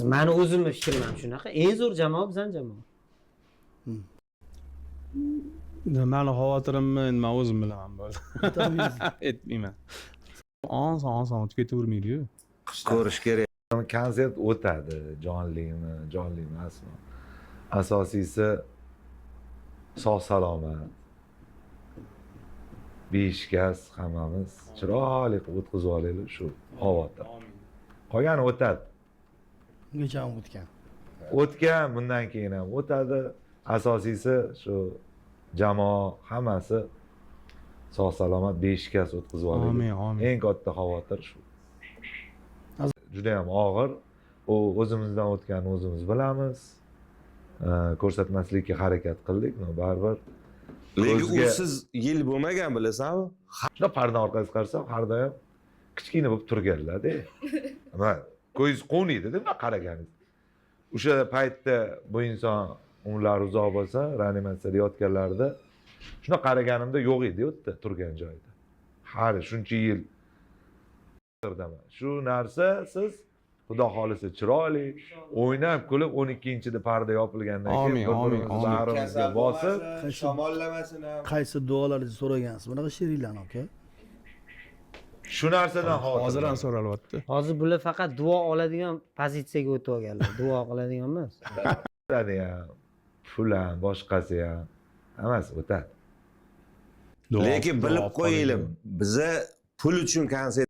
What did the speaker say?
hozir mani o'zimni fikrim ham shunaqa. Eng zo'r jamoa bizning jamoa. Mani xavotirimni endi men o'zim bilaman bo'ldi. Aytmayman. Oson o'tib ketavermaydi-yu. Ko'rish kerak. Konsert o'tadi, jonli emasmi? Asosiysi sog' salomat. Beshikaz hammamiz chiroyli qilib o'tkazib olaylik shu xavotir. Qolgani o'tadi. Ungacha ham o'tgan. O'tgan, bundan keyin ham o'tadi. Asosiysi shu jamoa hammasi sog' salomat beshikaz o'tkazib olaylik. Amin. Eng katta xavotir shu. Juda ham og'ir. U o'zimizdan o'tganini o'zimiz bilamiz. Ko'rsatmaslikka harakat qildik, no baribir. Lekin usiz yil bo'lmagan bilasanmi? Shuna parda orqasiga qarasam, har doim kichkina bo'lib turganlar-da. Mana ko'zingiz qo'niydi-da bunday qaraganingiz. O'sha paytda bu inson umrlari uzoq bo'lsa, reanimatsiyada yotganlarida shuna qaraganimda yo'q edi u yerda turgan joyida. Har shuncha yil shu narsa siz Xudo xolisa chiroyli o'ynab kulib 12-da parda yopilgandan keyin bir-birimizni bag'rimizga bosib shamollamasin ham. Qaysi duolarni so'ragansiz? Bunaqa sheringlarni aka. shu narsadan Hozir ham so'ralyapti. Hozir bular faqat duo oladigan pozitsiyaga o'tib olganlar. Duo qiladigan emas. ham, pul ham, boshqasi ham hammasi o'tadi. Lekin bilib qo'yaylik, biza pul uchun konsert